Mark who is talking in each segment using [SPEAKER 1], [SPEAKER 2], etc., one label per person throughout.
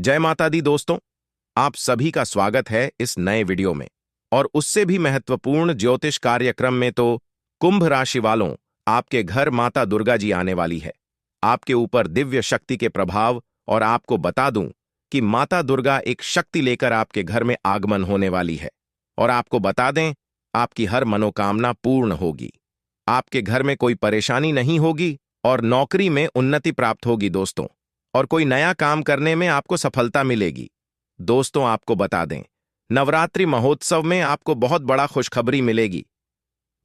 [SPEAKER 1] जय माता दी दोस्तों, आप सभी का स्वागत है इस नए वीडियो में। और उससे भी महत्वपूर्ण ज्योतिष कार्यक्रम में तो कुंभ राशि वालों, आपके घर माता दुर्गा जी आने वाली है। आपके ऊपर दिव्य शक्ति के प्रभाव, और आपको बता दूं कि माता दुर्गा एक शक्ति लेकर आपके घर में आगमन होने वाली है। और आपको बता दें, आपकी हर मनोकामना पूर्ण होगी। आपके घर में कोई परेशानी नहीं होगी और नौकरी में उन्नति प्राप्त होगी दोस्तों। और कोई नया काम करने में आपको सफलता मिलेगी। दोस्तों, आपको बता दें, नवरात्रि महोत्सव में आपको बहुत बड़ा खुशखबरी मिलेगी।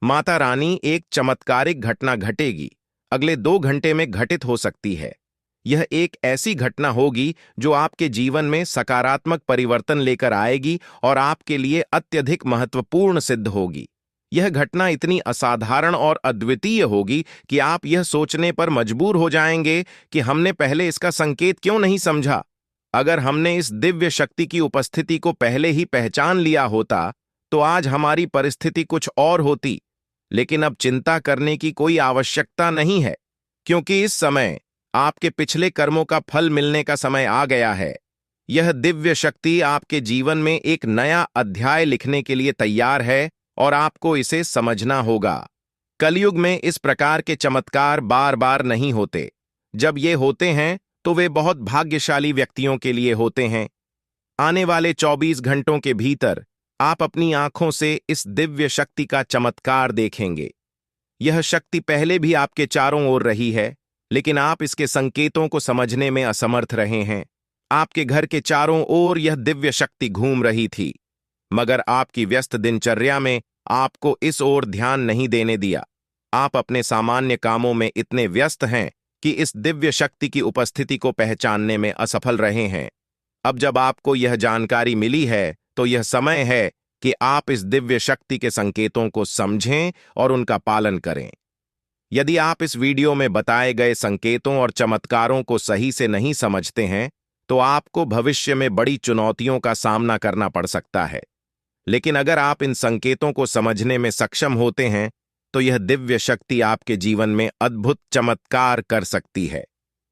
[SPEAKER 1] माता रानी एक चमत्कारिक घटना घटेगी, अगले 2 घंटे में घटित हो सकती है। यह एक ऐसी घटना होगी जो आपके जीवन में सकारात्मक परिवर्तन लेकर आएगी और आपके लिए अत्यधिक महत्वपूर्ण सिद्ध होगी। यह घटना इतनी असाधारण और अद्वितीय होगी कि आप यह सोचने पर मजबूर हो जाएंगे कि हमने पहले इसका संकेत क्यों नहीं समझा। अगर हमने इस दिव्य शक्ति की उपस्थिति को पहले ही पहचान लिया होता तो आज हमारी परिस्थिति कुछ और होती। लेकिन अब चिंता करने की कोई आवश्यकता नहीं है, क्योंकि इस समय आपके पिछले कर्मों का फल मिलने का समय आ गया है। यह दिव्य शक्ति आपके जीवन में एक नया अध्याय लिखने के लिए तैयार है और आपको इसे समझना होगा। कलयुग में इस प्रकार के चमत्कार बार बार नहीं होते। जब ये होते हैं तो वे बहुत भाग्यशाली व्यक्तियों के लिए होते हैं। आने वाले 24 घंटों के भीतर आप अपनी आंखों से इस दिव्य शक्ति का चमत्कार देखेंगे। यह शक्ति पहले भी आपके चारों ओर रही है, लेकिन आप इसके संकेतों को समझने में असमर्थ रहे हैं। आपके घर के चारों ओर यह दिव्य शक्ति घूम रही थी, मगर आपकी व्यस्त दिनचर्या में आपको इस ओर ध्यान नहीं देने दिया। आप अपने सामान्य कामों में इतने व्यस्त हैं कि इस दिव्य शक्ति की उपस्थिति को पहचानने में असफल रहे हैं। अब जब आपको यह जानकारी मिली है तो यह समय है कि आप इस दिव्य शक्ति के संकेतों को समझें और उनका पालन करें। यदि आप इस वीडियो में बताए गए संकेतों और चमत्कारों को सही से नहीं समझते हैं तो आपको भविष्य में बड़ी चुनौतियों का सामना करना पड़ सकता है। लेकिन अगर आप इन संकेतों को समझने में सक्षम होते हैं तो यह दिव्य शक्ति आपके जीवन में अद्भुत चमत्कार कर सकती है।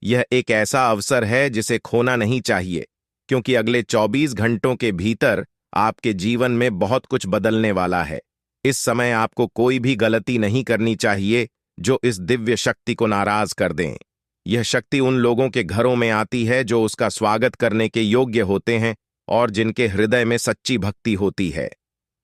[SPEAKER 1] यह एक ऐसा अवसर है जिसे खोना नहीं चाहिए, क्योंकि अगले 24 घंटों के भीतर आपके जीवन में बहुत कुछ बदलने वाला है। इस समय आपको कोई भी गलती नहीं करनी चाहिए जो इस दिव्य शक्ति को नाराज कर दें। यह शक्ति उन लोगों के घरों में आती है जो उसका स्वागत करने के योग्य होते हैं और जिनके हृदय में सच्ची भक्ति होती है।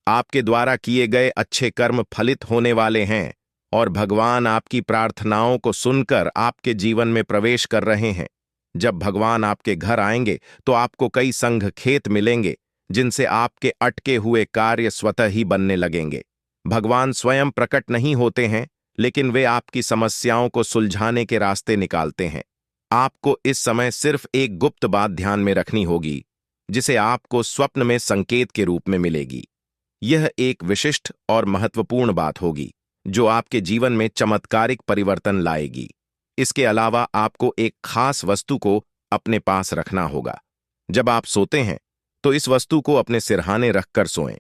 [SPEAKER 1] आपके द्वारा किए गए अच्छे कर्म फलित होने वाले हैं और भगवान आपकी प्रार्थनाओं को सुनकर आपके जीवन में प्रवेश कर रहे हैं। जब भगवान आपके घर आएंगे तो आपको कई संघ खेत मिलेंगे जिनसे आपके अटके हुए कार्य स्वतः ही बनने लगेंगे। भगवान स्वयं प्रकट नहीं होते हैं, लेकिन वे आपकी समस्याओं को सुलझाने के रास्ते निकालते हैं। आपको इस समय सिर्फ एक गुप्त बात ध्यान में रखनी होगी, जिसे आपको स्वप्न में संकेत के रूप में मिलेगी। यह एक विशिष्ट और महत्वपूर्ण बात होगी जो आपके जीवन में चमत्कारिक परिवर्तन लाएगी। इसके अलावा आपको एक खास वस्तु को अपने पास रखना होगा। जब आप सोते हैं तो इस वस्तु को अपने सिरहाने रखकर सोएं।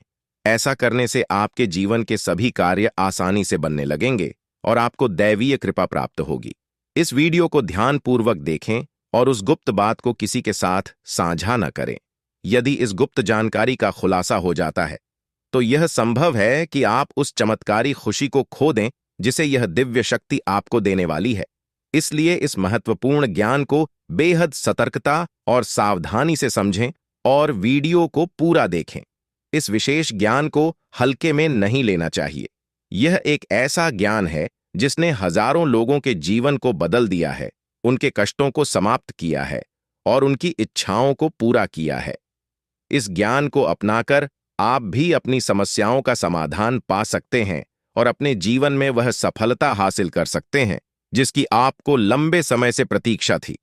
[SPEAKER 1] ऐसा करने से आपके जीवन के सभी कार्य आसानी से बनने लगेंगे और आपको दैवीय कृपा प्राप्त होगी। इस वीडियो को ध्यानपूर्वक देखें और उस गुप्त बात को किसी के साथ साझा न करें। यदि इस गुप्त जानकारी का खुलासा हो जाता है तो यह संभव है कि आप उस चमत्कारी खुशी को खो दें जिसे यह दिव्य शक्ति आपको देने वाली है। इसलिए इस महत्वपूर्ण ज्ञान को बेहद सतर्कता और सावधानी से समझें और वीडियो को पूरा देखें। इस विशेष ज्ञान को हल्के में नहीं लेना चाहिए। यह एक ऐसा ज्ञान है जिसने हजारों लोगों के जीवन को बदल दिया है, उनके कष्टों को समाप्त किया है और उनकी इच्छाओं को पूरा किया है। इस ज्ञान को अपनाकर आप भी अपनी समस्याओं का समाधान पा सकते हैं और अपने जीवन में वह सफलता हासिल कर सकते हैं जिसकी आपको लंबे समय से प्रतीक्षा थी।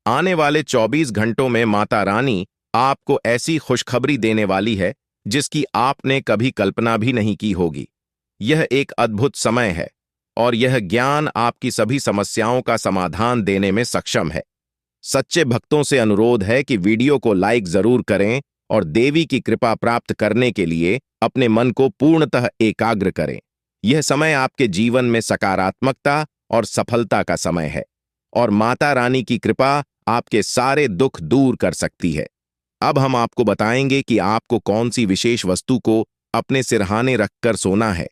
[SPEAKER 1] आने वाले 24 घंटों में माता रानी आपको ऐसी खुशखबरी देने वाली है जिसकी आपने कभी कल्पना भी नहीं की होगी। यह एक अद्भुत समय है और यह ज्ञान आपकी सभी समस्याओं का समाधान देने में सक्षम है। सच्चे भक्तों से अनुरोध है कि वीडियो को लाइक जरूर करें और देवी की कृपा प्राप्त करने के लिए अपने मन को पूर्णतः एकाग्र करें। यह समय आपके जीवन में सकारात्मकता और सफलता का समय है और माता रानी की कृपा आपके सारे दुख दूर कर सकती है। अब हम आपको बताएंगे कि आपको कौन सी विशेष वस्तु को अपने सिरहाने रखकर सोना है।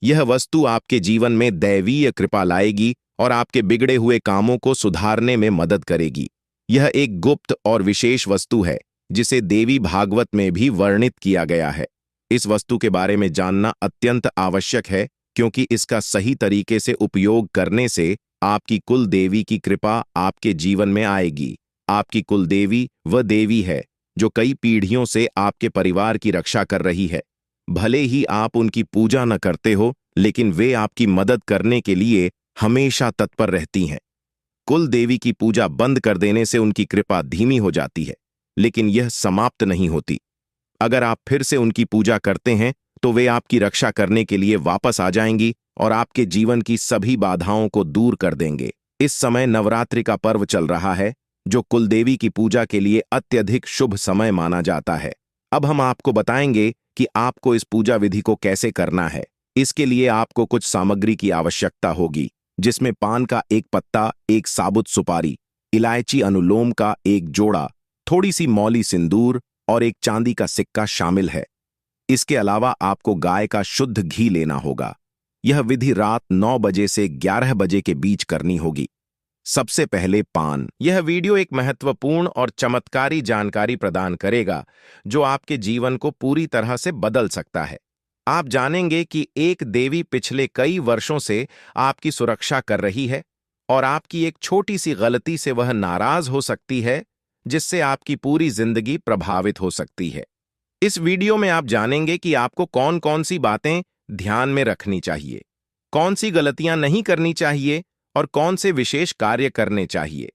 [SPEAKER 1] यह वस्तु आपके जीवन में दैवीय कृपा लाएगी और आपके बिगड़े हुए कामों को सुधारने में मदद करेगी। यह एक गुप्त और विशेष वस्तु है जिसे देवी भागवत में भी वर्णित किया गया है। इस वस्तु के बारे में जानना अत्यंत आवश्यक है, क्योंकि इसका सही तरीके से उपयोग करने से आपकी कुल देवी की कृपा आपके जीवन में आएगी। आपकी कुल देवी वह देवी है जो कई पीढ़ियों से आपके परिवार की रक्षा कर रही है। भले ही आप उनकी पूजा न करते हो, लेकिन वे आपकी मदद करने के लिए हमेशा तत्पर रहती हैं। कुल देवी की पूजा बंद कर देने से उनकी कृपा धीमी हो जाती है, लेकिन यह समाप्त नहीं होती। अगर आप फिर से उनकी पूजा करते हैं तो वे आपकी रक्षा करने के लिए वापस आ जाएंगी और आपके जीवन की सभी बाधाओं को दूर कर देंगे। इस समय नवरात्रि का पर्व चल रहा है, जो कुलदेवी की पूजा के लिए अत्यधिक शुभ समय माना जाता है। अब हम आपको बताएंगे कि आपको इस पूजा विधि को कैसे करना है। इसके लिए आपको कुछ सामग्री की आवश्यकता होगी, जिसमें पान का एक पत्ता, एक साबुत सुपारी, इलायची अनुलोम का एक जोड़ा, थोड़ी सी मौली सिंदूर और एक चांदी का सिक्का शामिल है। इसके अलावा आपको गाय का शुद्ध घी लेना होगा। यह विधि रात 9 बजे से 11 बजे के बीच करनी होगी। सबसे पहले पान। यह वीडियो एक महत्वपूर्ण और चमत्कारी जानकारी प्रदान करेगा जो आपके जीवन को पूरी तरह से बदल सकता है। आप जानेंगे कि एक देवी पिछले कई वर्षों से आपकी सुरक्षा कर रही है और आपकी एक छोटी सी गलती से वह नाराज हो सकती है, जिससे आपकी पूरी जिंदगी प्रभावित हो सकती है। इस वीडियो में आप जानेंगे कि आपको कौन कौन सी बातें ध्यान में रखनी चाहिए, कौन सी गलतियां नहीं करनी चाहिए और कौन से विशेष कार्य करने चाहिए।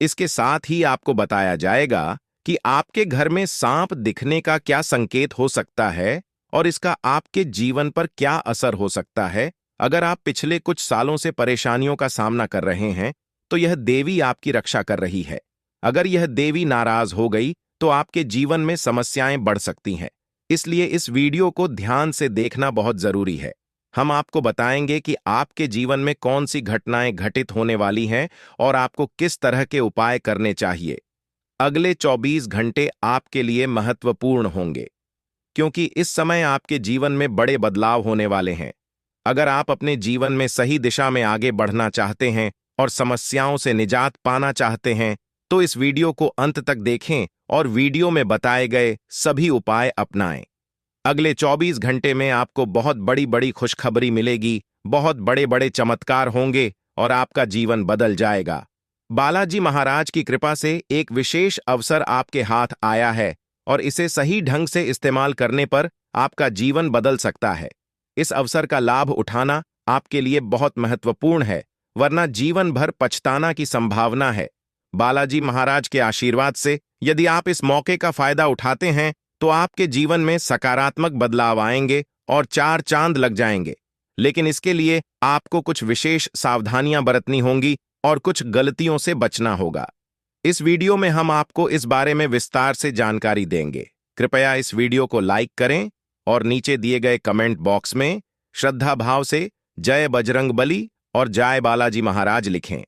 [SPEAKER 1] इसके साथ ही आपको बताया जाएगा कि आपके घर में सांप दिखने का क्या संकेत हो सकता है और इसका आपके जीवन पर क्या असर हो सकता है। अगर आप पिछले कुछ सालों से परेशानियों का सामना कर रहे हैं, तो यह देवी आपकी रक्षा कर रही है। अगर यह देवी नाराज हो गई तो आपके जीवन में समस्याएं बढ़ सकती हैं। इसलिए इस वीडियो को ध्यान से देखना बहुत जरूरी है। हम आपको बताएंगे कि आपके जीवन में कौन सी घटनाएं घटित होने वाली हैं और आपको किस तरह के उपाय करने चाहिए। अगले 24 घंटे आपके लिए महत्वपूर्ण होंगे, क्योंकि इस समय आपके जीवन में बड़े बदलाव होने वाले हैं। अगर आप अपने जीवन में सही दिशा में आगे बढ़ना चाहते हैं और समस्याओं से निजात पाना चाहते हैं, तो इस वीडियो को अंत तक देखें और वीडियो में बताए गए सभी उपाय अपनाएं। अगले 24 घंटे में आपको बहुत बड़ी बड़ी खुशखबरी मिलेगी, बहुत बड़े बड़े चमत्कार होंगे और आपका जीवन बदल जाएगा। बालाजी महाराज की कृपा से एक विशेष अवसर आपके हाथ आया है और इसे सही ढंग से इस्तेमाल करने पर आपका जीवन बदल सकता है। इस अवसर का लाभ उठाना आपके लिए बहुत महत्वपूर्ण है, वरना जीवन भर पछताना की संभावना है। बालाजी महाराज के आशीर्वाद से यदि आप इस मौके का फायदा उठाते हैं तो आपके जीवन में सकारात्मक बदलाव आएंगे और 4 चांद लग जाएंगे। लेकिन इसके लिए आपको कुछ विशेष सावधानियां बरतनी होंगी और कुछ गलतियों से बचना होगा। इस वीडियो में हम आपको इस बारे में विस्तार से जानकारी देंगे। कृपया इस वीडियो को लाइक करें और नीचे दिए गए कमेंट बॉक्स में श्रद्धा भाव से जय बजरंगबली और जय बालाजी महाराज लिखें।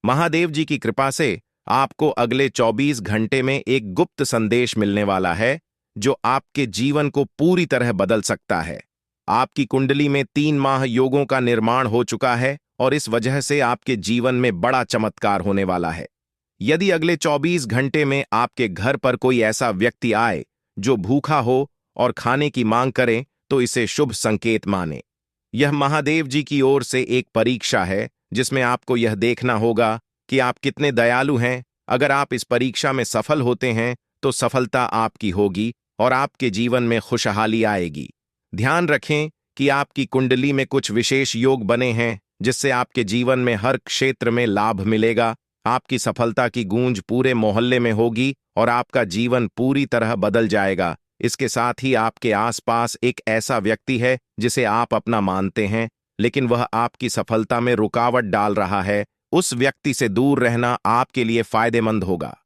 [SPEAKER 1] महादेव जी की कृपा से आपको अगले 24 घंटे में एक गुप्त संदेश मिलने वाला है जो आपके जीवन को पूरी तरह बदल सकता है। आपकी कुंडली में 3 माह योगों का निर्माण हो चुका है और इस वजह से आपके जीवन में बड़ा चमत्कार होने वाला है। यदि अगले 24 घंटे में आपके घर पर कोई ऐसा व्यक्ति आए जो भूखा हो और खाने की मांग करे, तो इसे शुभ संकेत माने। यह महादेव जी की ओर से एक परीक्षा है जिसमें आपको यह देखना होगा कि आप कितने दयालु हैं। अगर आप इस परीक्षा में सफल होते हैं तो सफलता आपकी होगी और आपके जीवन में खुशहाली आएगी। ध्यान रखें कि आपकी कुंडली में कुछ विशेष योग बने हैं जिससे आपके जीवन में हर क्षेत्र में लाभ मिलेगा। आपकी सफलता की गूंज पूरे मोहल्ले में होगी और आपका जीवन पूरी तरह बदल जाएगा। इसके साथ ही आपके आसपास एक ऐसा व्यक्ति है जिसे आप अपना मानते हैं, लेकिन वह आपकी सफलता में रुकावट डाल रहा है। उस व्यक्ति से दूर रहना आपके लिए फायदेमंद होगा।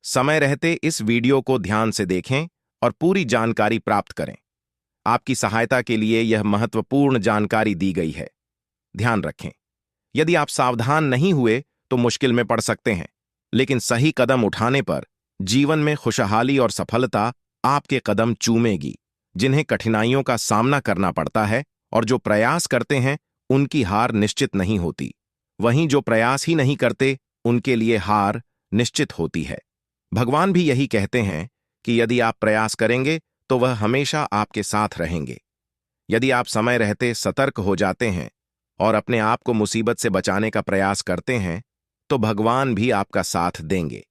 [SPEAKER 1] समय रहते इस वीडियो को ध्यान से देखें और पूरी जानकारी प्राप्त करें। आपकी सहायता के लिए यह महत्वपूर्ण जानकारी दी गई है। ध्यान रखें, यदि आप सावधान नहीं हुए तो मुश्किल में पड़ सकते हैं। लेकिन सही कदम उठाने पर जीवन में खुशहाली और सफलता आपके कदम चूमेगी। जिन्हें कठिनाइयों का सामना करना पड़ता है और जो प्रयास करते हैं, उनकी हार निश्चित नहीं होती। वहीं जो प्रयास ही नहीं करते, उनके लिए हार निश्चित होती है। भगवान भी यही कहते हैं कि यदि आप प्रयास करेंगे तो वह हमेशा आपके साथ रहेंगे। यदि आप समय रहते सतर्क हो जाते हैं और अपने आप को मुसीबत से बचाने का प्रयास करते हैं, तो भगवान भी आपका साथ देंगे।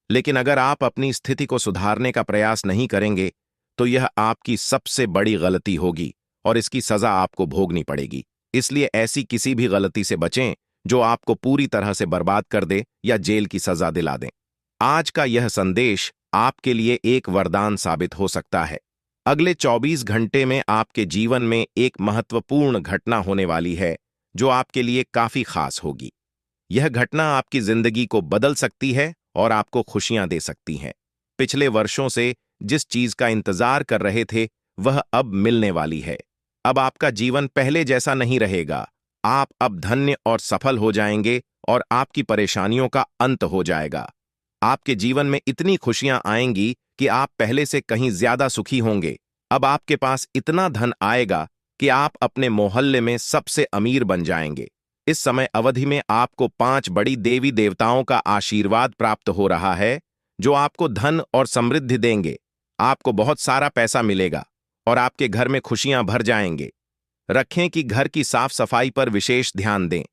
[SPEAKER 1] लेकिन अगर आप अपनी स्थिति को सुधारने का प्रयास नहीं करेंगे, तो यह आपकी सबसे बड़ी गलती होगी और इसकी सजा आपको भोगनी पड़ेगी। इसलिए ऐसी किसी भी गलती से बचें जो आपको पूरी तरह से बर्बाद कर दे या जेल की सजा दिला दें। आज का यह संदेश आपके लिए एक वरदान साबित हो सकता है। अगले 24 घंटे में आपके जीवन में एक महत्वपूर्ण घटना होने वाली है जो आपके लिए काफी खास होगी। यह घटना आपकी जिंदगी को बदल सकती है और आपको खुशियां दे सकती है। पिछले वर्षों से जिस चीज का इंतजार कर रहे थे, वह अब मिलने वाली है। अब आपका जीवन पहले जैसा नहीं रहेगा। आप अब धन्य और सफल हो जाएंगे और आपकी परेशानियों का अंत हो जाएगा। आपके जीवन में इतनी खुशियां आएंगी कि आप पहले से कहीं ज्यादा सुखी होंगे। अब आपके पास इतना धन आएगा कि आप अपने मोहल्ले में सबसे अमीर बन जाएंगे। इस समय अवधि में आपको 5 बड़ी देवी देवताओं का आशीर्वाद प्राप्त हो रहा है, जो आपको धन और समृद्धि देंगे। आपको बहुत सारा पैसा मिलेगा और आपके घर में खुशियां भर जाएंगे। रखें कि घर की साफ सफाई पर विशेष ध्यान दें,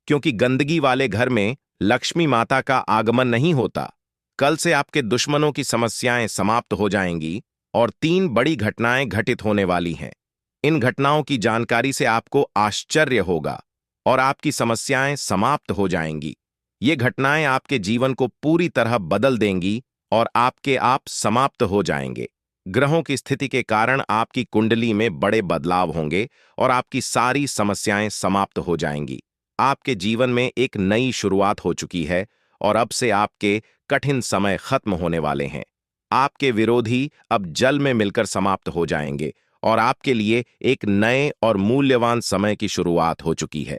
[SPEAKER 1] क्योंकि गंदगी वाले घर में लक्ष्मी माता का आगमन नहीं होता। कल से आपके दुश्मनों की समस्याएं समाप्त हो जाएंगी और 3 बड़ी घटनाएं घटित होने वाली हैं। इन घटनाओं की जानकारी से आपको आश्चर्य होगा और आपकी समस्याएं समाप्त हो जाएंगी। ये घटनाएं आपके जीवन को पूरी तरह बदल देंगी और आपके आप समाप्त हो जाएंगे। ग्रहों की स्थिति के कारण आपकी कुंडली में बड़े बदलाव होंगे और आपकी सारी समस्याएं समाप्त हो जाएंगी। आपके जीवन में एक नई शुरुआत हो चुकी है और अब से आपके कठिन समय खत्म होने वाले हैं। आपके विरोधी अब जल में मिलकर समाप्त हो जाएंगे और आपके लिए एक नए और मूल्यवान समय की शुरुआत हो चुकी है।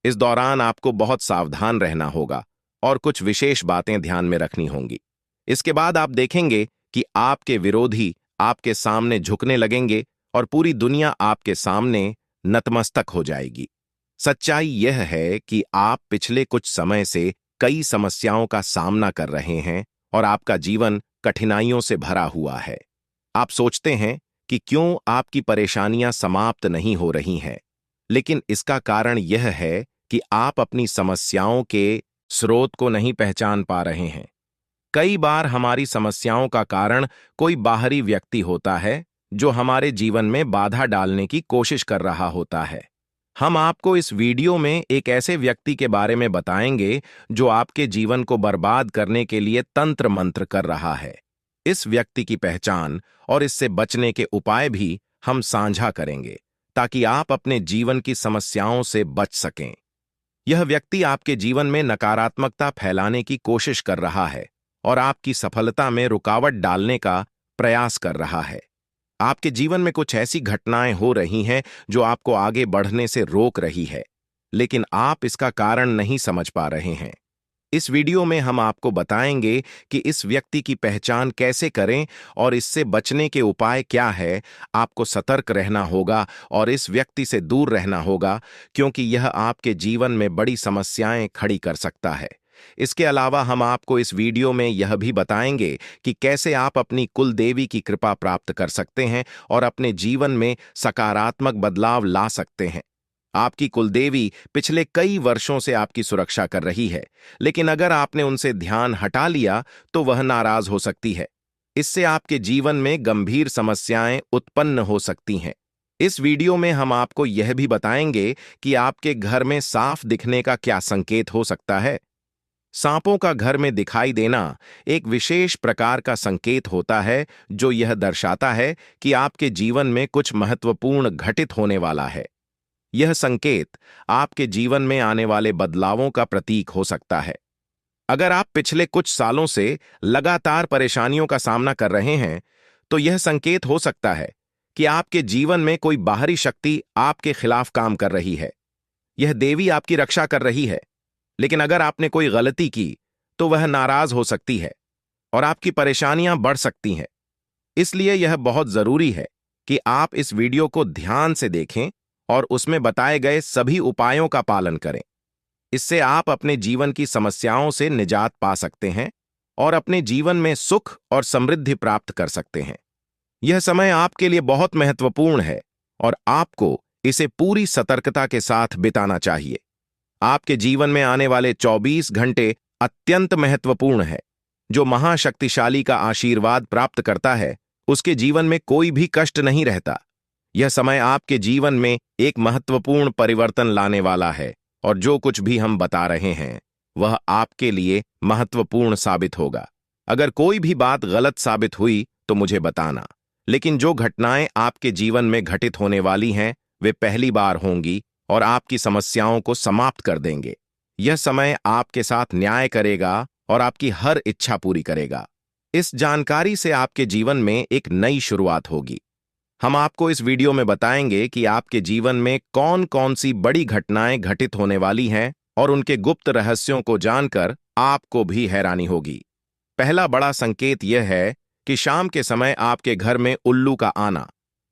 [SPEAKER 1] इस दौरान आपको बहुत सावधान रहना होगा और कुछ विशेष बातें ध्यान में रखनी होंगी। इसके बाद आप देखेंगे कि आपके विरोधी आपके सामने झुकने लगेंगे और पूरी दुनिया आपके सामने नतमस्तक हो जाएगी। सच्चाई यह है कि आप पिछले कुछ समय से कई समस्याओं का सामना कर रहे हैं और आपका जीवन कठिनाइयों से भरा हुआ है। आप सोचते हैं कि क्यों आपकी परेशानियां समाप्त नहीं हो रही हैं, लेकिन इसका कारण यह है कि आप अपनी समस्याओं के स्रोत को नहीं पहचान पा रहे हैं। कई बार हमारी समस्याओं का कारण कोई बाहरी व्यक्ति होता है जो हमारे जीवन में बाधा डालने की कोशिश कर रहा होता है। हम आपको इस वीडियो में एक ऐसे व्यक्ति के बारे में बताएंगे जो आपके जीवन को बर्बाद करने के लिए तंत्र मंत्र कर रहा है। इस व्यक्ति की पहचान और इससे बचने के उपाय भी हम साझा करेंगे ताकि आप अपने जीवन की समस्याओं से बच सकें। यह व्यक्ति आपके जीवन में नकारात्मकता फैलाने की कोशिश कर रहा है और आपकी सफलता में रुकावट डालने का प्रयास कर रहा है। आपके जीवन में कुछ ऐसी घटनाएं हो रही हैं जो आपको आगे बढ़ने से रोक रही है, लेकिन आप इसका कारण नहीं समझ पा रहे हैं। इस वीडियो में हम आपको बताएंगे कि इस व्यक्ति की पहचान कैसे करें और इससे बचने के उपाय क्या है। आपको सतर्क रहना होगा और इस व्यक्ति से दूर रहना होगा, क्योंकि यह आपके जीवन में बड़ी समस्याएं खड़ी कर सकता है। इसके अलावा हम आपको इस वीडियो में यह भी बताएंगे कि कैसे आप अपनी कुल देवी की कृपा प्राप्त कर सकते हैं और अपने जीवन में सकारात्मक बदलाव ला सकते हैं। आपकी कुलदेवी पिछले कई वर्षों से आपकी सुरक्षा कर रही है, लेकिन अगर आपने उनसे ध्यान हटा लिया तो वह नाराज हो सकती है। इससे आपके जीवन में गंभीर समस्याएं उत्पन्न हो सकती हैं। इस वीडियो में हम आपको यह भी बताएंगे कि आपके घर में साफ दिखने का क्या संकेत हो सकता है। सांपों का घर में दिखाई देना एक विशेष प्रकार का संकेत होता है जो यह दर्शाता है कि आपके जीवन में कुछ महत्वपूर्ण घटित होने वाला है। यह संकेत आपके जीवन में आने वाले बदलावों का प्रतीक हो सकता है। अगर आप पिछले कुछ सालों से लगातार परेशानियों का सामना कर रहे हैं, तो यह संकेत हो सकता है कि आपके जीवन में कोई बाहरी शक्ति आपके खिलाफ काम कर रही है। यह देवी आपकी रक्षा कर रही है, लेकिन अगर आपने कोई गलती की तो वह नाराज हो सकती है और आपकी परेशानियां बढ़ सकती हैं। इसलिए यह बहुत जरूरी है कि आप इस वीडियो को ध्यान से देखें और उसमें बताए गए सभी उपायों का पालन करें। इससे आप अपने जीवन की समस्याओं से निजात पा सकते हैं और अपने जीवन में सुख और समृद्धि प्राप्त कर सकते हैं। यह समय आपके लिए बहुत महत्वपूर्ण है और आपको इसे पूरी सतर्कता के साथ बिताना चाहिए। आपके जीवन में आने वाले 24 घंटे अत्यंत महत्वपूर्ण है। जो महाशक्तिशाली का आशीर्वाद प्राप्त करता है, उसके जीवन में कोई भी कष्ट नहीं रहता। यह समय आपके जीवन में एक महत्वपूर्ण परिवर्तन लाने वाला है और जो कुछ भी हम बता रहे हैं वह आपके लिए महत्वपूर्ण साबित होगा। अगर कोई भी बात गलत साबित हुई तो मुझे बताना, लेकिन जो घटनाएं आपके जीवन में घटित होने वाली हैं वे पहली बार होंगी और आपकी समस्याओं को समाप्त कर देंगे। यह समय आपके साथ न्याय करेगा और आपकी हर इच्छा पूरी करेगा। इस जानकारी से आपके जीवन में एक नई शुरुआत होगी। हम आपको इस वीडियो में बताएंगे कि आपके जीवन में कौन कौन सी बड़ी घटनाएं घटित होने वाली हैं और उनके गुप्त रहस्यों को जानकर आपको भी हैरानी होगी। पहला बड़ा संकेत यह है कि शाम के समय आपके घर में उल्लू का आना।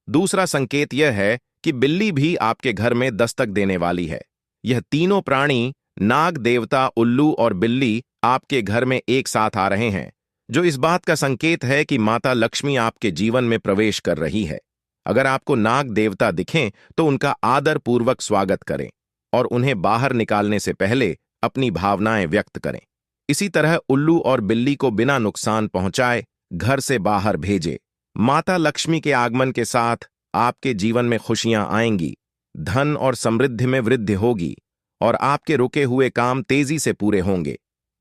[SPEAKER 1] दूसरा संकेत यह है कि बिल्ली भी आपके घर में दस्तक देने वाली है। यह तीनों प्राणी, नाग देवता, उल्लू और बिल्ली, आपके घर में एक साथ आ रहे हैं, जो इस बात का संकेत है कि माता लक्ष्मी आपके जीवन में प्रवेश कर रही है। अगर आपको नाग देवता दिखें तो उनका आदर पूर्वक स्वागत करें और उन्हें बाहर निकालने से पहले अपनी भावनाएं व्यक्त करें। इसी तरह उल्लू और बिल्ली को बिना नुकसान पहुंचाए घर से बाहर भेजे। माता लक्ष्मी के आगमन के साथ आपके जीवन में खुशियां आएंगी, धन और समृद्धि में वृद्धि होगी और आपके रुके हुए काम तेजी से पूरे होंगे।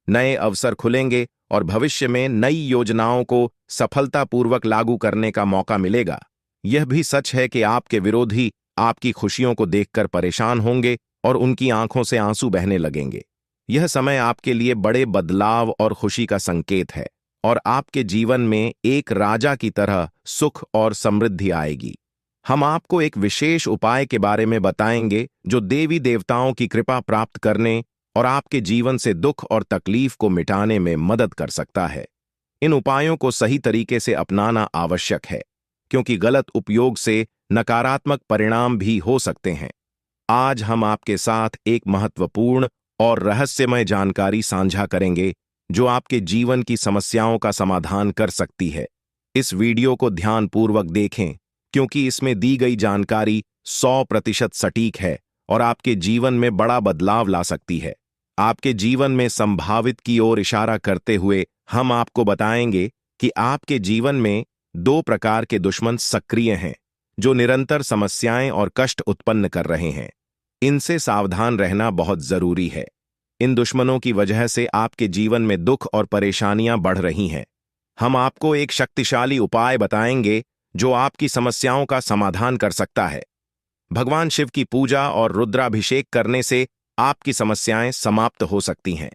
[SPEAKER 1] नए अवसर खुलेंगे और भविष्य में नई योजनाओं को सफलतापूर्वक लागू करने का मौका मिलेगा। यह भी सच है कि आपके विरोधी आपकी खुशियों को देखकर परेशान होंगे और उनकी आंखों से आंसू बहने लगेंगे। यह समय आपके लिए बड़े बदलाव और खुशी का संकेत है और आपके जीवन में एक राजा की तरह सुख और समृद्धि आएगी। हम आपको एक विशेष उपाय के बारे में बताएंगे जो देवी देवताओं की कृपा प्राप्त करने और आपके जीवन से दुख और तकलीफ को मिटाने में मदद कर सकता है। इन उपायों को सही तरीके से अपनाना आवश्यक है, क्योंकि गलत उपयोग से नकारात्मक परिणाम भी हो सकते हैं। आज हम आपके साथ एक महत्वपूर्ण और रहस्यमय जानकारी साझा करेंगे जो आपके जीवन की समस्याओं का समाधान कर सकती है। इस वीडियो को ध्यानपूर्वक देखें, क्योंकि इसमें दी गई जानकारी 100% सटीक है और आपके जीवन में बड़ा बदलाव ला सकती है। आपके जीवन में संभावित की ओर इशारा करते हुए हम आपको बताएंगे कि आपके जीवन में 2 प्रकार के दुश्मन सक्रिय हैं जो निरंतर समस्याएं और कष्ट उत्पन्न कर रहे हैं। इनसे सावधान रहना बहुत जरूरी है। इन दुश्मनों की वजह से आपके जीवन में दुख और परेशानियां बढ़ रही हैं। हम आपको एक शक्तिशाली उपाय बताएंगे जो आपकी समस्याओं का समाधान कर सकता है। भगवान शिव की पूजा और रुद्राभिषेक करने से आपकी समस्याएं समाप्त हो सकती हैं।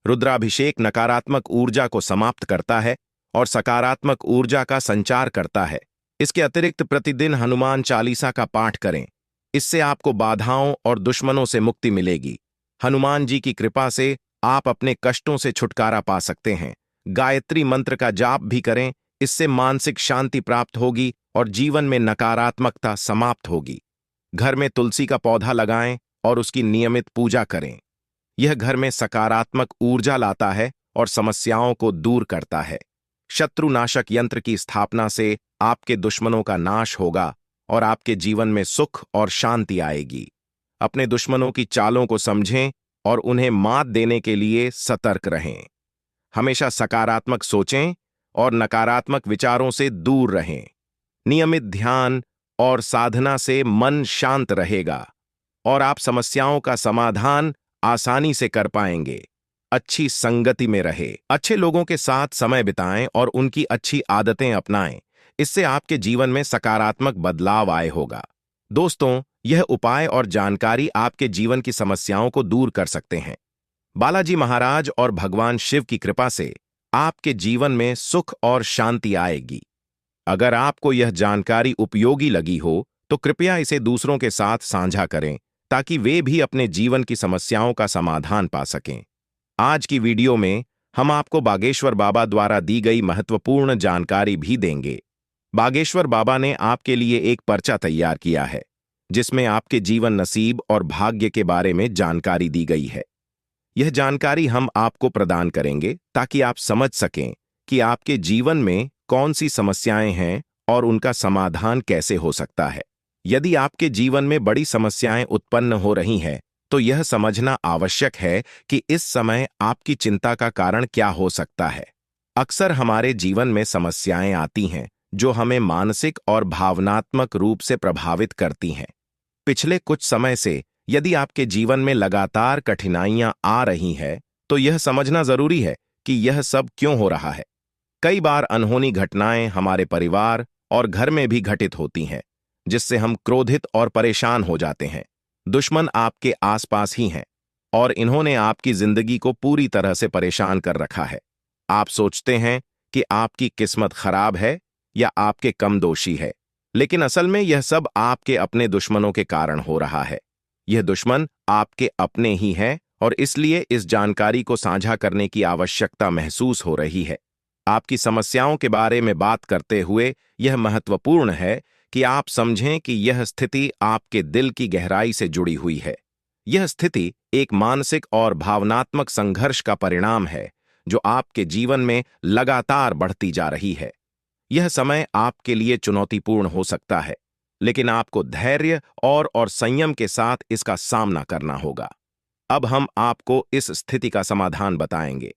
[SPEAKER 1] रुद्राभिषेक नकारात्मक ऊर्जा को समाप्त करता है और सकारात्मक ऊर्जा का संचार करता है। इसके अतिरिक्त प्रतिदिन हनुमान चालीसा का पाठ करें। इससे आपको बाधाओं और दुश्मनों से मुक्ति मिलेगी। हनुमान जी की कृपा से आप अपने कष्टों से छुटकारा पा सकते हैं। गायत्री मंत्र का जाप भी करें, इससे मानसिक शांति प्राप्त होगी और जीवन में नकारात्मकता समाप्त होगी। घर में तुलसी का पौधा लगाएं और उसकी नियमित पूजा करें। यह घर में सकारात्मक ऊर्जा लाता है और समस्याओं को दूर करता है। शत्रुनाशक यंत्र की स्थापना से आपके दुश्मनों का नाश होगा और आपके जीवन में सुख और शांति आएगी। अपने दुश्मनों की चालों को समझें और उन्हें मात देने के लिए सतर्क रहें। हमेशा सकारात्मक सोचें और नकारात्मक विचारों से दूर रहें। नियमित ध्यान और साधना से मन शांत रहेगा और आप समस्याओं का समाधान आसानी से कर पाएंगे। अच्छी संगति में रहे, अच्छे लोगों के साथ समय बिताएं और उनकी अच्छी आदतें अपनाएं। इससे आपके जीवन में सकारात्मक बदलाव आए होगा। दोस्तों, यह उपाय और जानकारी आपके जीवन की समस्याओं को दूर कर सकते हैं। बालाजी महाराज और भगवान शिव की कृपा से आपके जीवन में सुख और शांति आएगी। अगर आपको यह जानकारी उपयोगी लगी हो तो कृपया इसे दूसरों के साथ साझा करें ताकि वे भी अपने जीवन की समस्याओं का समाधान पा सकें। आज की वीडियो में हम आपको बागेश्वर बाबा द्वारा दी गई महत्वपूर्ण जानकारी भी देंगे। बागेश्वर बाबा ने आपके लिए एक पर्चा तैयार किया है, जिसमें आपके जीवन नसीब और भाग्य के बारे में जानकारी दी गई है। यह जानकारी हम आपको प्रदान करेंगे ताकि आप समझ सकें कि आपके जीवन में कौन सी समस्याएं हैं और उनका समाधान कैसे हो सकता है। यदि आपके जीवन में बड़ी समस्याएं उत्पन्न हो रही हैं, तो यह समझना आवश्यक है कि इस समय आपकी चिंता का कारण क्या हो सकता है। अक्सर हमारे जीवन में समस्याएं आती हैं जो हमें मानसिक और भावनात्मक रूप से प्रभावित करती हैं। पिछले कुछ समय से यदि आपके जीवन में लगातार कठिनाइयां आ रही हैं, तो यह समझना जरूरी है कि यह सब क्यों हो रहा है। कई बार अनहोनी घटनाएं हमारे परिवार और घर में भी घटित होती हैं, जिससे हम क्रोधित और परेशान हो जाते हैं। दुश्मन आपके आसपास ही हैं और इन्होंने आपकी जिंदगी को पूरी तरह से परेशान कर रखा है। आप सोचते हैं कि आपकी किस्मत खराब है या आपके कम दोषी है, लेकिन असल में यह सब आपके अपने दुश्मनों के कारण हो रहा है। यह दुश्मन आपके अपने ही हैं और इसलिए इस जानकारी को साझा करने की आवश्यकता महसूस हो रही है। आपकी समस्याओं के बारे में बात करते हुए यह महत्वपूर्ण है कि आप समझें कि यह स्थिति आपके दिल की गहराई से जुड़ी हुई है। यह स्थिति एक मानसिक और भावनात्मक संघर्ष का परिणाम है जो आपके जीवन में लगातार बढ़ती जा रही है। यह समय आपके लिए चुनौतीपूर्ण हो सकता है, लेकिन आपको धैर्य और संयम के साथ इसका सामना करना होगा। अब हम आपको इस स्थिति का समाधान बताएंगे।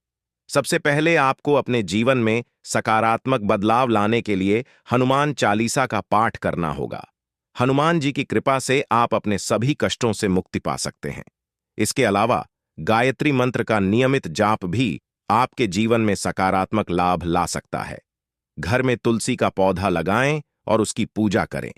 [SPEAKER 1] सबसे पहले आपको अपने जीवन में सकारात्मक बदलाव लाने के लिए हनुमान चालीसा का पाठ करना होगा। हनुमान जी की कृपा से आप अपने सभी कष्टों से मुक्ति पा सकते हैं। इसके अलावा गायत्री मंत्र का नियमित जाप भी आपके जीवन में सकारात्मक लाभ ला सकता है। घर में तुलसी का पौधा लगाएं और उसकी पूजा करें।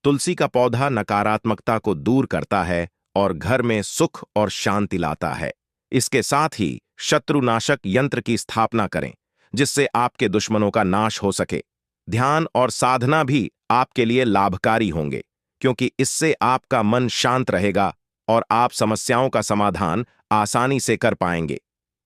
[SPEAKER 1] तुलसी का पौधा नकारात्मकता को दूर करता है और घर में सुख और शांति लाता है। इसके साथ ही शत्रुनाशक यंत्र की स्थापना करें, जिससे आपके दुश्मनों का नाश हो सके। ध्यान और साधना भी आपके लिए लाभकारी होंगे, क्योंकि इससे आपका मन शांत रहेगा और आप समस्याओं का समाधान आसानी से कर पाएंगे।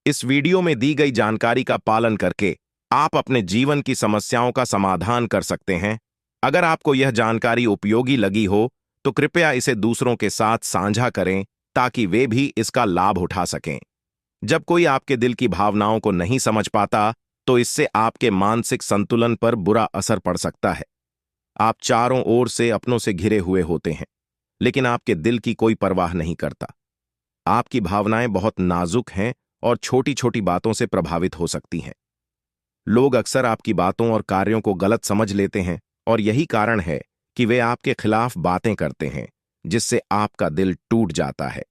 [SPEAKER 1] इस वीडियो में दी गई जानकारी का पालन करके आप अपने जीवन की समस्याओं का समाधान कर सकते हैं। अगर आपको यह जानकारी उपयोगी लगी हो, तो कृपया इसे दूसरों के साथ साझा करें ताकि वे भी इसका लाभ उठा सकें। जब कोई आपके दिल की भावनाओं को नहीं समझ पाता, तो इससे आपके मानसिक संतुलन पर बुरा असर पड़ सकता है। आप चारों ओर से अपनों से घिरे हुए होते हैं, लेकिन आपके दिल की कोई परवाह नहीं करता। आपकी भावनाएं बहुत नाजुक हैं और छोटी छोटी बातों से प्रभावित हो सकती हैं। लोग अक्सर आपकी बातों और कार्यों को गलत समझ लेते हैं और यही कारण है कि वे आपके खिलाफ बातें करते हैं, जिससे आपका दिल टूट जाता है।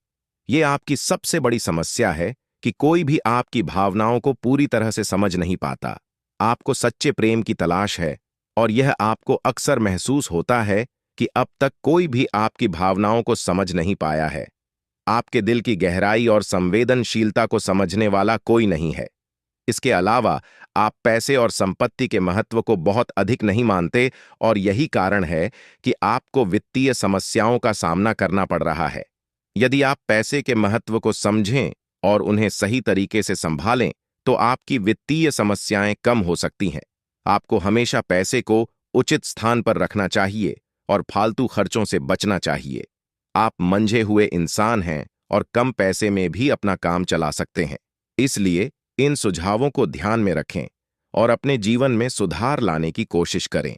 [SPEAKER 1] ये आपकी सबसे बड़ी समस्या है कि कोई भी आपकी भावनाओं को पूरी तरह से समझ नहीं पाता। आपको सच्चे प्रेम की तलाश है और यह आपको अक्सर महसूस होता है कि अब तक कोई भी आपकी भावनाओं को समझ नहीं पाया है। आपके दिल की गहराई और संवेदनशीलता को समझने वाला कोई नहीं है। इसके अलावा आप पैसे और संपत्ति के महत्व को बहुत अधिक नहीं मानते और यही कारण है कि आपको वित्तीय समस्याओं का सामना करना पड़ रहा है। यदि आप पैसे के महत्व को समझें और उन्हें सही तरीके से संभालें, तो आपकी वित्तीय समस्याएं कम हो सकती हैं। आपको हमेशा पैसे को उचित स्थान पर रखना चाहिए और फालतू खर्चों से बचना चाहिए। आप मंझे हुए इंसान हैं और कम पैसे में भी अपना काम चला सकते हैं। इसलिए इन सुझावों को ध्यान में रखें और अपने जीवन में सुधार लाने की कोशिश करें।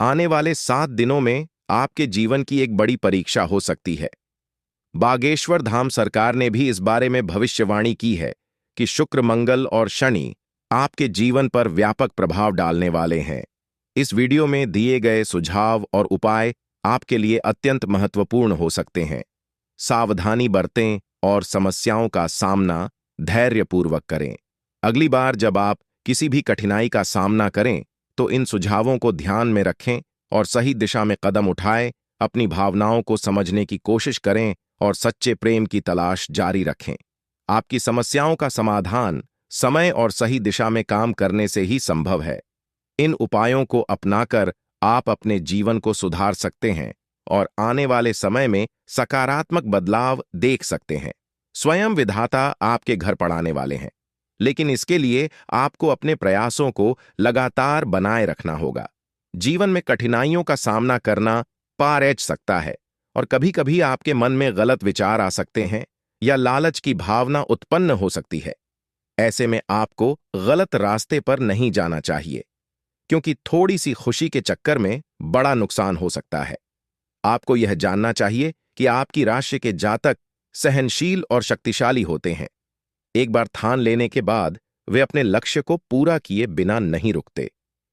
[SPEAKER 1] आने वाले 7 दिनों में आपके जीवन की एक बड़ी परीक्षा हो सकती है। बागेश्वर धाम सरकार ने भी इस बारे में भविष्यवाणी की है कि शुक्र, मंगल और शनि आपके जीवन पर व्यापक प्रभाव डालने वाले हैं। इस वीडियो में दिए गए सुझाव और उपाय आपके लिए अत्यंत महत्वपूर्ण हो सकते हैं। सावधानी बरतें और समस्याओं का सामना धैर्यपूर्वक करें। अगली बार जब आप किसी भी कठिनाई का सामना करें, तो इन सुझावों को ध्यान में रखें और सही दिशा में कदम उठाएं। अपनी भावनाओं को समझने की कोशिश करें और सच्चे प्रेम की तलाश जारी रखें। आपकी समस्याओं का समाधान समय और सही दिशा में काम करने से ही संभव है। इन उपायों को अपनाकर आप अपने जीवन को सुधार सकते हैं और आने वाले समय में सकारात्मक बदलाव देख सकते हैं। स्वयं विधाता आपके घर पर आने वाले हैं, लेकिन इसके लिए आपको अपने प्रयासों को लगातार बनाए रखना होगा। जीवन में कठिनाइयों का सामना करना पार ऐच सकता है और कभी-कभी आपके मन में गलत विचार आ सकते हैं या लालच की भावना उत्पन्न हो सकती है। ऐसे में आपको गलत रास्ते पर नहीं जाना चाहिए, क्योंकि थोड़ी सी खुशी के चक्कर में बड़ा नुकसान हो सकता है। आपको यह जानना चाहिए कि आपकी राशि के जातक सहनशील और शक्तिशाली होते हैं। एक बार ठान लेने के बाद वे अपने लक्ष्य को पूरा किए बिना नहीं रुकते।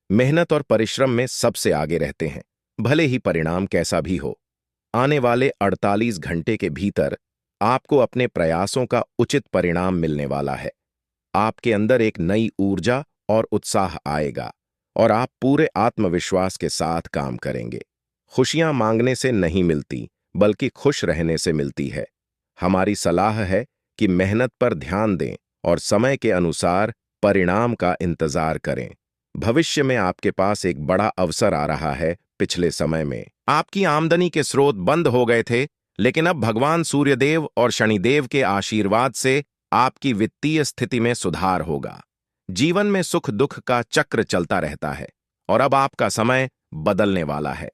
[SPEAKER 1] मेहनत और परिश्रम में सबसे आगे रहते हैं, भले ही परिणाम कैसा भी हो। आने वाले 48 घंटे के भीतर आपको अपने प्रयासों का उचित परिणाम मिलने वाला है। आपके अंदर एक नई ऊर्जा और उत्साह आएगा और आप पूरे आत्मविश्वास के साथ काम करेंगे। खुशियां मांगने से नहीं मिलती, बल्कि खुश रहने से मिलती है। हमारी सलाह है कि मेहनत पर ध्यान दें और समय के अनुसार परिणाम का इंतजार करें। भविष्य में आपके पास एक बड़ा अवसर आ रहा है। पिछले समय में आपकी आमदनी के स्रोत बंद हो गए थे, लेकिन अब भगवान सूर्यदेव और शनिदेव के आशीर्वाद से आपकी वित्तीय स्थिति में सुधार होगा। जीवन में सुख दुख का चक्र चलता रहता है और अब आपका समय बदलने वाला है।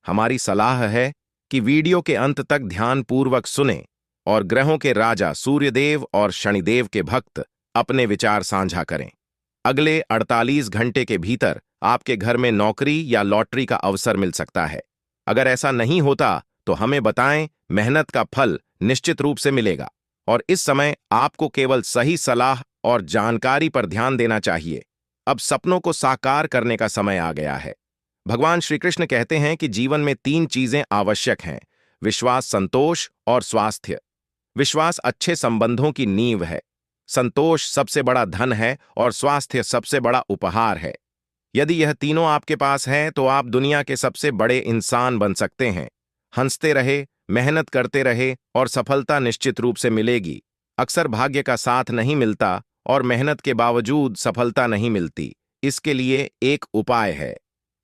[SPEAKER 1] हमारी सलाह है कि वीडियो के अंत तक ध्यानपूर्वक सुनें और ग्रहों के राजा सूर्यदेव और शनिदेव के भक्त अपने विचार साझा करें। अगले 48 घंटे के भीतर आपके घर में नौकरी या लॉटरी का अवसर मिल सकता है। अगर ऐसा नहीं होता तो हमें बताएं, मेहनत का फल निश्चित रूप से मिलेगा और इस समय आपको केवल सही सलाह और जानकारी पर ध्यान देना चाहिए। अब सपनों को साकार करने का समय आ गया है। भगवान श्री कृष्ण कहते हैं कि जीवन में 3 चीजें आवश्यक हैं: विश्वास, संतोष और स्वास्थ्य। विश्वास अच्छे संबंधों की नींव है, संतोष सबसे बड़ा धन है और स्वास्थ्य सबसे बड़ा उपहार है। यदि यह तीनों आपके पास हैं तो आप दुनिया के सबसे बड़े इंसान बन सकते हैं। हंसते रहे, मेहनत करते रहे और सफलता निश्चित रूप से मिलेगी। अक्सर भाग्य का साथ नहीं मिलता और मेहनत के बावजूद सफलता नहीं मिलती। इसके लिए एक उपाय है।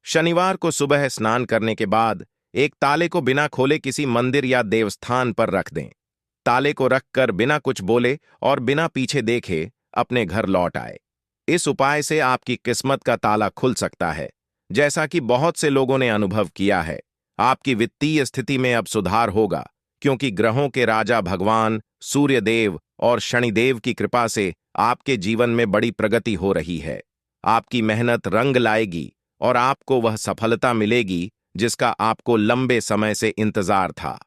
[SPEAKER 1] शनिवार को सुबह स्नान करने के बाद एक ताले को बिना खोले किसी मंदिर या देवस्थान पर रख दें। ताले को रखकर बिना कुछ बोले और बिना पीछे देखे अपने घर लौट आए। इस उपाय से आपकी किस्मत का ताला खुल सकता है। जैसा कि बहुत से लोगों ने अनुभव किया है, आपकी वित्तीय स्थिति में अब सुधार होगा, क्योंकि ग्रहों के राजा भगवान सूर्यदेव और शनिदेव की कृपा से आपके जीवन में बड़ी प्रगति हो रही है। आपकी मेहनत रंग लाएगी और आपको वह सफलता मिलेगी जिसका आपको लंबे समय से इंतजार था।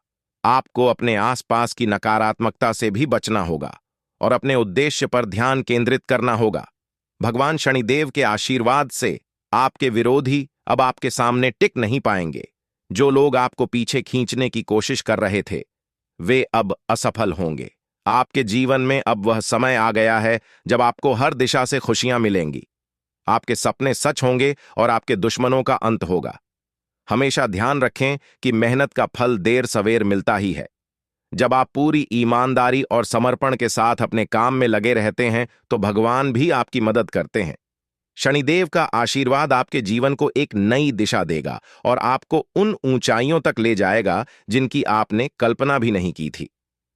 [SPEAKER 1] आपको अपने आसपास की नकारात्मकता से भी बचना होगा और अपने उद्देश्य पर ध्यान केंद्रित करना होगा। भगवान शनिदेव के आशीर्वाद से आपके विरोधी अब आपके सामने टिक नहीं पाएंगे। जो लोग आपको पीछे खींचने की कोशिश कर रहे थे, वे अब असफल होंगे। आपके जीवन में अब वह समय आ गया है जब आपको हर दिशा से खुशियां मिलेंगी। आपके सपने सच होंगे और आपके दुश्मनों का अंत होगा। हमेशा ध्यान रखें कि मेहनत का फल देर सवेर मिलता ही है। जब आप पूरी ईमानदारी और समर्पण के साथ अपने काम में लगे रहते हैं तो भगवान भी आपकी मदद करते हैं। शनिदेव का आशीर्वाद आपके जीवन को एक नई दिशा देगा और आपको उन ऊंचाइयों तक ले जाएगा जिनकी आपने कल्पना भी नहीं की थी।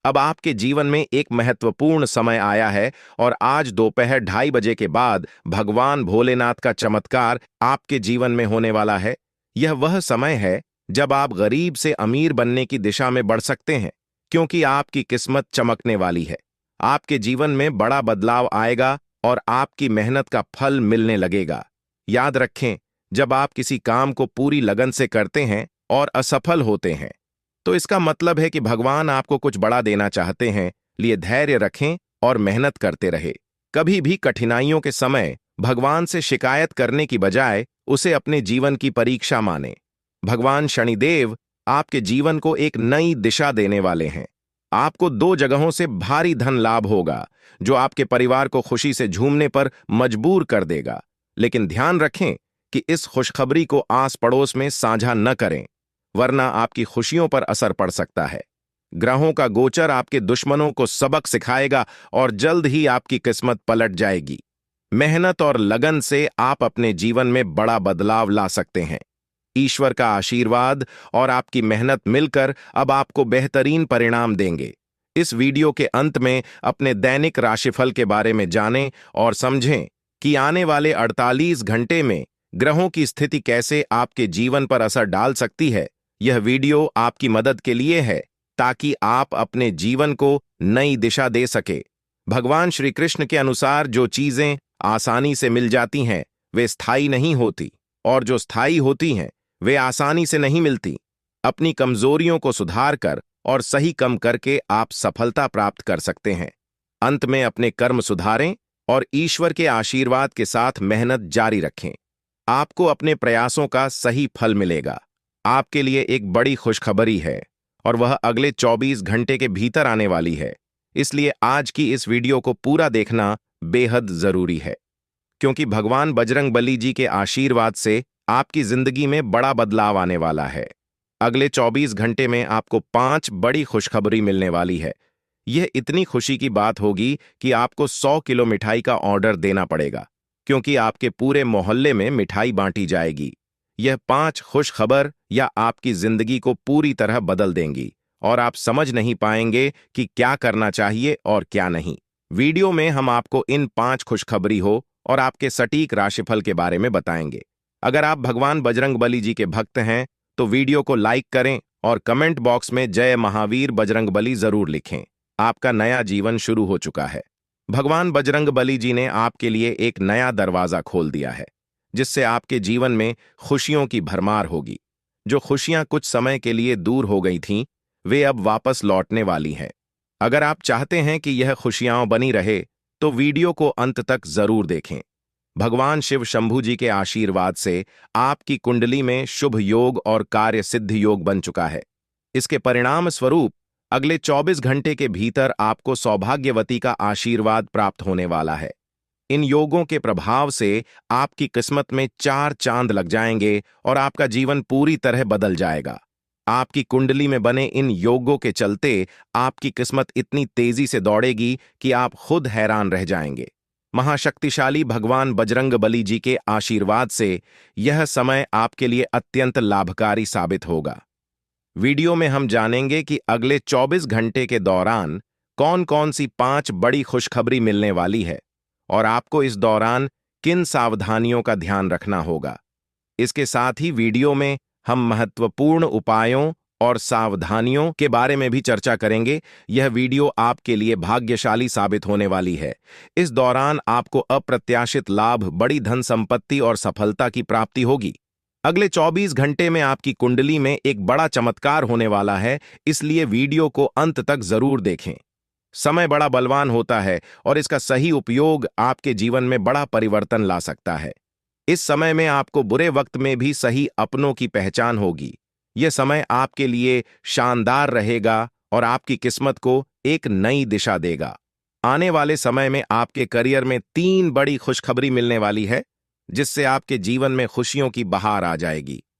[SPEAKER 1] अब आपके जीवन में एक महत्वपूर्ण समय आया है और आज दोपहर 2:30 बजे के बाद भगवान भोलेनाथ का चमत्कार आपके जीवन में होने वाला है। यह वह समय है जब आप गरीब से अमीर बनने की दिशा में बढ़ सकते हैं, क्योंकि आपकी किस्मत चमकने वाली है। आपके जीवन में बड़ा बदलाव आएगा और आपकी मेहनत का फल मिलने लगेगा। याद रखें, जब आप किसी काम को पूरी लगन से करते हैं और असफल होते हैं, तो इसका मतलब है कि भगवान आपको कुछ बड़ा देना चाहते हैं। लिए धैर्य रखें और मेहनत करते रहे। कभी भी कठिनाइयों के समय भगवान से शिकायत करने की बजाय उसे अपने जीवन की परीक्षा माने। भगवान शनिदेव आपके जीवन को एक नई दिशा देने वाले हैं। आपको 2 जगहों से भारी धन लाभ होगा, जो आपके परिवार को खुशी से झूमने पर मजबूर कर देगा। लेकिन ध्यान रखें कि इस खुशखबरी को आस पड़ोस में साझा न करें, वरना आपकी खुशियों पर असर पड़ सकता है। ग्रहों का गोचर आपके दुश्मनों को सबक सिखाएगा और जल्द ही आपकी किस्मत पलट जाएगी। मेहनत और लगन से आप अपने जीवन में बड़ा बदलाव ला सकते हैं। ईश्वर का आशीर्वाद और आपकी मेहनत मिलकर अब आपको बेहतरीन परिणाम देंगे। इस वीडियो के अंत में अपने दैनिक राशिफल के बारे में जानें और समझें कि आने वाले 48 घंटे में ग्रहों की स्थिति कैसे आपके जीवन पर असर डाल सकती है। यह वीडियो आपकी मदद के लिए है ताकि आप अपने जीवन को नई दिशा दे सके। भगवान श्री कृष्ण के अनुसार जो चीजें आसानी से मिल जाती हैं वे स्थायी नहीं होती, और जो स्थायी होती हैं वे आसानी से नहीं मिलती। अपनी कमजोरियों को सुधार कर और सही कम करके आप सफलता प्राप्त कर सकते हैं। अंत में अपने कर्म सुधारें और ईश्वर के आशीर्वाद के साथ मेहनत जारी रखें। आपको अपने प्रयासों का सही फल मिलेगा। आपके लिए एक बड़ी खुशखबरी है और वह अगले 24 घंटे के भीतर आने वाली है। इसलिए आज की इस वीडियो को पूरा देखना बेहद जरूरी है, क्योंकि भगवान बजरंगबली जी के आशीर्वाद से आपकी जिंदगी में बड़ा बदलाव आने वाला है। अगले 24 घंटे में आपको 5 बड़ी खुशखबरी मिलने वाली है। यह इतनी खुशी की बात होगी कि आपको 100 किलो मिठाई का ऑर्डर देना पड़ेगा, क्योंकि आपके पूरे मोहल्ले में मिठाई बांटी जाएगी। यह 5 खुश खबर या आपकी जिंदगी को पूरी तरह बदल देंगी और आप समझ नहीं पाएंगे कि क्या करना चाहिए और क्या नहीं। वीडियो में हम आपको इन 5 खुशखबरी हो और आपके सटीक राशिफल के बारे में बताएंगे। अगर आप भगवान बजरंगबली जी के भक्त हैं तो वीडियो को लाइक करें और कमेंट बॉक्स में जय महावीर बजरंगबली जरूर लिखें। आपका नया जीवन शुरू हो चुका है। भगवान बजरंगबली जी ने आपके लिए एक नया दरवाजा खोल दिया है, जिससे आपके जीवन में खुशियों की भरमार होगी। जो खुशियां कुछ समय के लिए दूर हो गई थीं, वे अब वापस लौटने वाली हैं। अगर आप चाहते हैं कि यह खुशियां बनी रहे तो वीडियो को अंत तक जरूर देखें। भगवान शिव शंभू जी के आशीर्वाद से आपकी कुंडली में शुभ योग और कार्य सिद्धि योग बन चुका है। इसके परिणाम स्वरूप अगले 24 घंटे के भीतर आपको सौभाग्यवती का आशीर्वाद प्राप्त होने वाला है। इन योगों के प्रभाव से आपकी किस्मत में 4 चांद लग जाएंगे और आपका जीवन पूरी तरह बदल जाएगा। आपकी कुंडली में बने इन योगों के चलते आपकी किस्मत इतनी तेजी से दौड़ेगी कि आप खुद हैरान रह जाएंगे। महाशक्तिशाली भगवान बजरंगबली जी के आशीर्वाद से यह समय आपके लिए अत्यंत लाभकारी साबित होगा। वीडियो में हम जानेंगे कि अगले 24 घंटे के दौरान कौन कौन सी 5 बड़ी खुशखबरी मिलने वाली है और आपको इस दौरान किन सावधानियों का ध्यान रखना होगा। इसके साथ ही वीडियो में हम महत्वपूर्ण उपायों और सावधानियों के बारे में भी चर्चा करेंगे। यह वीडियो आपके लिए भाग्यशाली साबित होने वाली है। इस दौरान आपको अप्रत्याशित लाभ, बड़ी धन संपत्ति और सफलता की प्राप्ति होगी। अगले 24 घंटे में आपकी कुंडली में एक बड़ा चमत्कार होने वाला है, इसलिए वीडियो को अंत तक जरूर देखें। समय बड़ा बलवान होता है और इसका सही उपयोग आपके जीवन में बड़ा परिवर्तन ला सकता है। इस समय में आपको बुरे वक्त में भी सही अपनों की पहचान होगी। यह समय आपके लिए शानदार रहेगा और आपकी किस्मत को एक नई दिशा देगा। आने वाले समय में आपके करियर में 3 बड़ी खुशखबरी मिलने वाली है, जिससे आपके जीवन में खुशियों की बहार आ जाएगी।